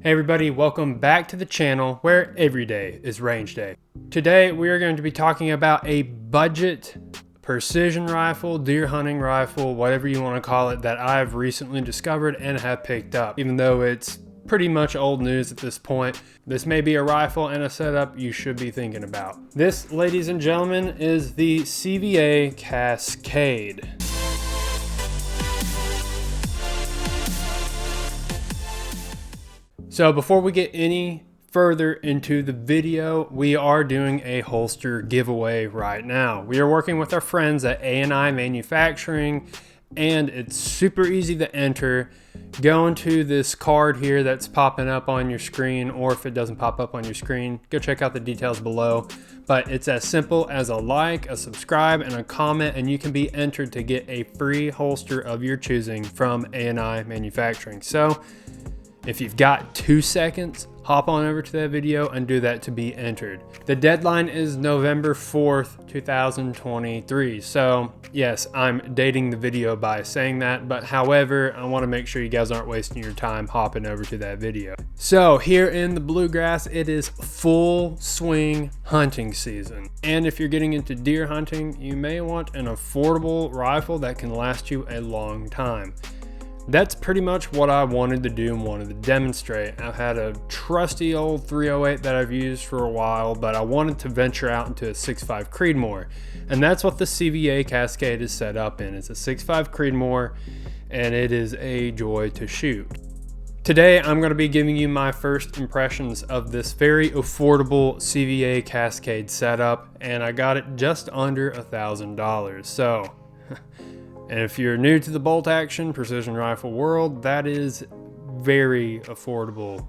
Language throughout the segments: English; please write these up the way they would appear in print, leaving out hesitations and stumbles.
Hey everybody, welcome back to the channel where every day is range day. Today we are going to be talking about a budget precision rifle, deer hunting rifle, whatever you want to call it, that I've recently discovered and have picked up. Even though it's pretty much old news at this point, this may be a rifle and a setup you should be thinking about. This, ladies and gentlemen, is the CVA Cascade. So before we get any further into the video, we are doing a holster giveaway right now. We are working with our friends at A&I Manufacturing, and it's super easy to enter. Go into this card here that's popping up on your screen, or if it doesn't pop up on your screen, go check out the details below. But it's as simple as a like, a subscribe, and a comment, and you can be entered to get a free holster of your choosing from A&I Manufacturing. So if you've got 2 seconds, hop on over to that video and do that to be entered. The deadline is November 4th, 2023. So yes, I'm dating the video by saying that, but however, I want to make sure you guys aren't wasting your time hopping over to that video. So here in the bluegrass, it is full swing hunting season. And if you're getting into deer hunting, you may want an affordable rifle that can last you a long time. That's pretty much what I wanted to do and wanted to demonstrate. I've had a trusty old 308 that I've used for a while, but I wanted to venture out into a 6.5 Creedmoor. And that's what the CVA Cascade is set up in. It's a 6.5 Creedmoor, and it is a joy to shoot. Today, I'm going to be giving you my first impressions of this very affordable CVA Cascade setup, and I got it just under $1,000. So, and if you're new to the bolt action precision rifle world, that is very affordable,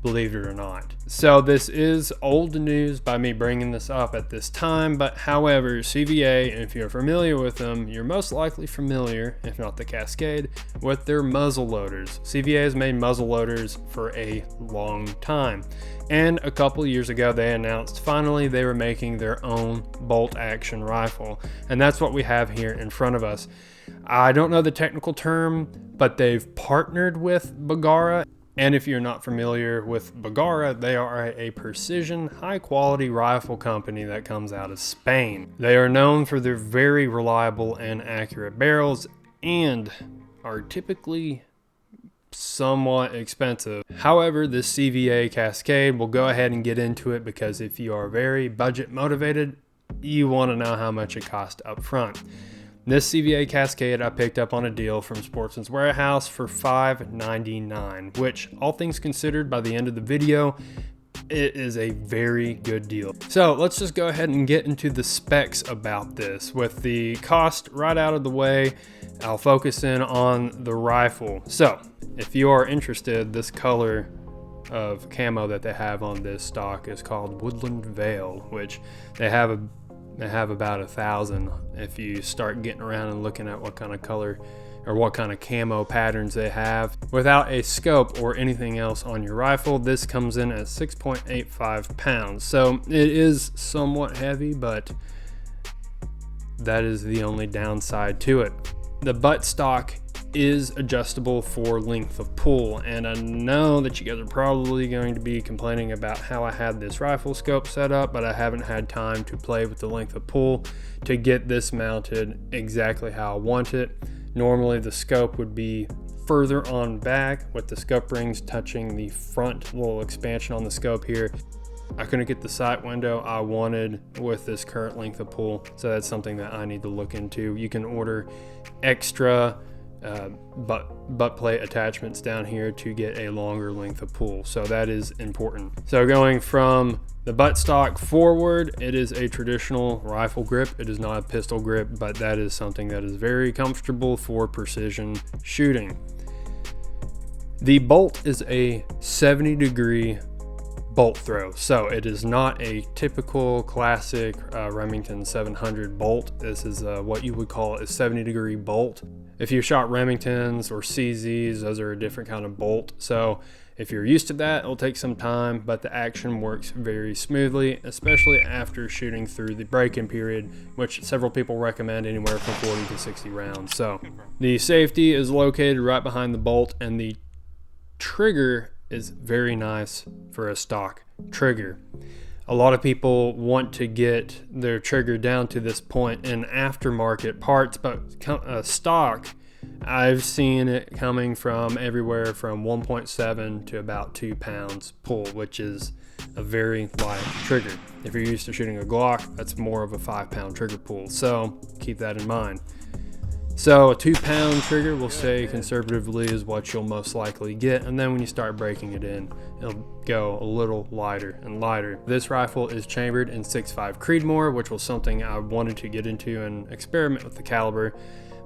believe it or not. So this is old news by me bringing this up at this time, but however, CVA, and if you're familiar with them, you're most likely familiar, if not the Cascade, with their muzzle loaders. CVA has made muzzle loaders for a long time. And a couple years ago, they announced finally they were making their own bolt action rifle. And that's what we have here in front of us. I don't know the technical term, but they've partnered with Bergara. And if you're not familiar with Bergara, they are a precision, high quality rifle company that comes out of Spain. They are known for their very reliable and accurate barrels and are typically somewhat expensive. However, this CVA Cascade, we'll go ahead and get into it because if you are very budget motivated, you want to know how much it costs up front. This CVA Cascade I picked up on a deal from Sportsman's Warehouse for $5.99, which, all things considered, by the end of the video, it is a very good deal. So let's just go ahead and get into the specs about this. With the cost right out of the way, I'll focus in on the rifle. So if you are interested, this color of camo that they have on this stock is called Woodland Veil, which they have about 1,000. If you start getting around and looking at what kind of color or what kind of camo patterns they have. Without a scope or anything else on your rifle, this comes in at 6.85 pounds. So it is somewhat heavy, but that is the only downside to it. The buttstock is adjustable for length of pull, and I know that you guys are probably going to be complaining about how I had this rifle scope set up, but I haven't had time to play with the length of pull to get this mounted exactly how I want it. Normally the scope would be further on back with the scope rings touching the front little expansion on the scope here. I couldn't get the sight window I wanted with this current length of pull, so that's something that I need to look into. You can order extra butt plate attachments down here to get a longer length of pull, so that is important. So going from the buttstock forward, it is a traditional rifle grip. It is not a pistol grip, but that is something that is very comfortable for precision shooting. The bolt is a 70-degree bolt throw, so it is not a typical classic Remington 700 bolt. This is what you would call a 70-degree bolt. If you shot Remingtons or CZs, those are a different kind of bolt. So if you're used to that, it'll take some time, but the action works very smoothly, especially after shooting through the break-in period, which several people recommend anywhere from 40 to 60 rounds. So the safety is located right behind the bolt, and the trigger is very nice for a stock trigger. A lot of people want to get their trigger down to this point in aftermarket parts, but stock, I've seen it coming from everywhere from 1.7 to about 2 pounds pull, which is a very light trigger. If you're used to shooting a Glock, that's more of a 5-pound trigger pull, so keep that in mind. So a 2-pound trigger, we'll say conservatively, is what you'll most likely get, and then when you start breaking it in, it'll go a little lighter and lighter. This rifle is chambered in 6.5 Creedmoor, which was something I wanted to get into and experiment with the caliber.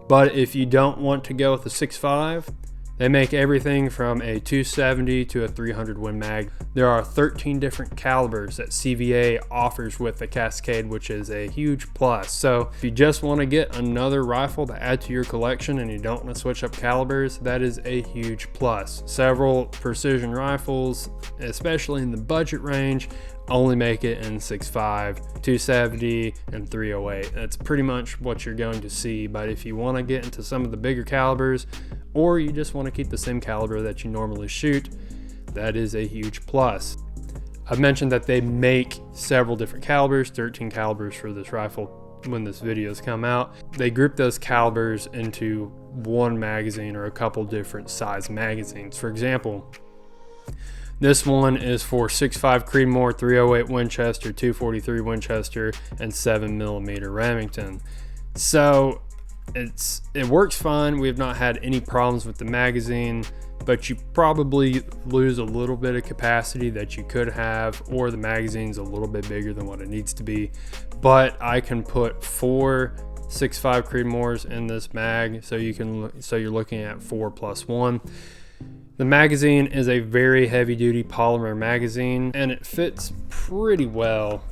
But if you don't want to go with the 6.5, they make everything from a 270 to a 300 Win Mag. There are 13 different calibers that CVA offers with the Cascade, which is a huge plus. So if you just want to get another rifle to add to your collection and you don't want to switch up calibers, that is a huge plus. Several precision rifles, especially in the budget range, only make it in 6.5, 270, and 308. That's pretty much what you're going to see. But if you want to get into some of the bigger calibers, or you just want to keep the same caliber that you normally shoot, that is a huge plus. I've mentioned that they make several different calibers, 13 calibers for this rifle when this video's come out. They group those calibers into one magazine or a couple different size magazines. For example, this one is for 6.5 Creedmoor, 308 Winchester, 243 Winchester, and 7mm Remington. So it works fine. We have not had any problems with the magazine, but you probably lose a little bit of capacity that you could have, or the magazine's a little bit bigger than what it needs to be. But I can put 4 6.5 Creedmoors in this mag, so you're looking at 4 plus 1. The magazine is a very heavy duty polymer magazine, and it fits pretty well.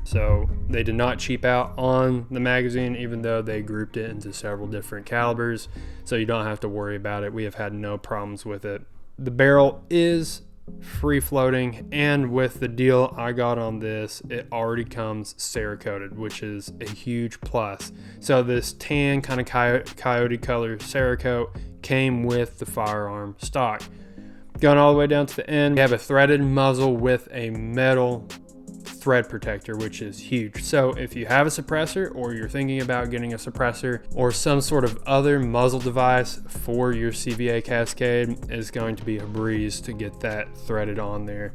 So they did not cheap out on the magazine, even though they grouped it into several different calibers, so you don't have to worry about it. We have had no problems with it. The barrel is free floating, and with the deal I got on this, it already comes Cerakoted, which is a huge plus. So this tan kind of coyote color Cerakote came with the firearm stock. Going all the way down to the end, we have a threaded muzzle with a metal thread protector, which is huge. So if you have a suppressor, or you're thinking about getting a suppressor, or some sort of other muzzle device for your CVA Cascade, it's going to be a breeze to get that threaded on there.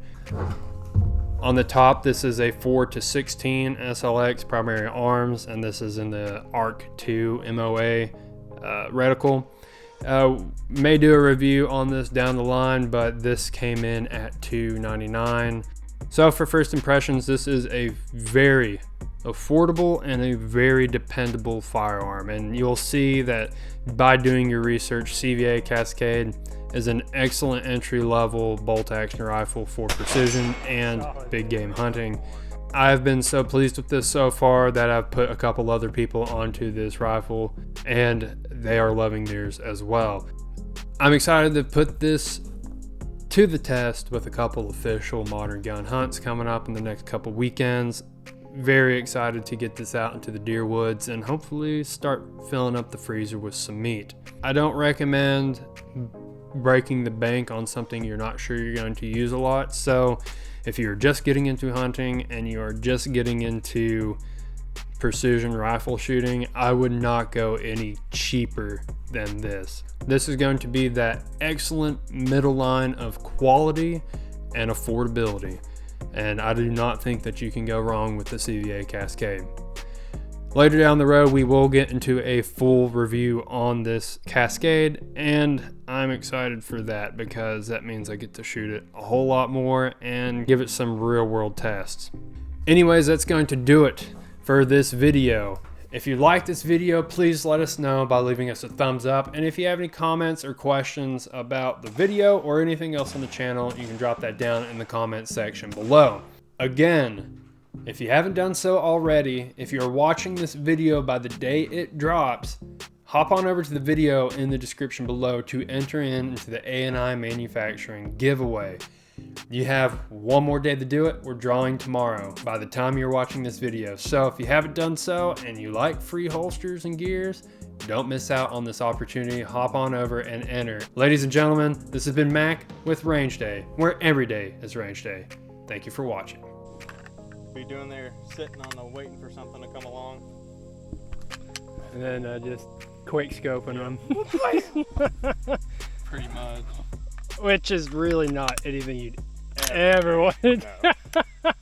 On the top, this is a 4-16 SLX primary arms, and this is in the ARC 2 MOA reticle. May do a review on this down the line, but this came in at $299. So for first impressions, this is a very affordable and a very dependable firearm, and you'll see that by doing your research, CVA Cascade is an excellent entry-level bolt-action rifle for precision and big game hunting. I've been so pleased with this so far that I've put a couple other people onto this rifle, and they are loving theirs as well. I'm excited to put this to the test with a couple official modern gun hunts coming up in the next couple weekends. Very excited to get this out into the deer woods and hopefully start filling up the freezer with some meat. I don't recommend breaking the bank on something you're not sure you're going to use a lot. So if you're just getting into hunting and you are just getting into precision rifle shooting, I would not go any cheaper than this. This is going to be that excellent middle line of quality and affordability, and I do not think that you can go wrong with the CVA Cascade. Later down the road, we will get into a full review on this Cascade, and I'm excited for that because that means I get to shoot it a whole lot more and give it some real world tests. Anyways, that's going to do it for this video. If you like this video, please let us know by leaving us a thumbs up. And if you have any comments or questions about the video or anything else on the channel, you can drop that down in the comments section below. Again, if you haven't done so already, if you're watching this video by the day it drops, hop on over to the video in the description below to enter into the ANI Manufacturing giveaway. You have one more day to do it. We're drawing tomorrow by the time you're watching this video. So if you haven't done so and you like free holsters and gears, Don't miss out on this opportunity. Hop on over and enter. Ladies and gentlemen, this has been Mac with Range Day, where every day is Range Day. Thank you for watching. What are you doing there, sitting on the waiting for something to come along? And then just quick scoping them. Pretty much. Which is really not anything you'd ever want. No.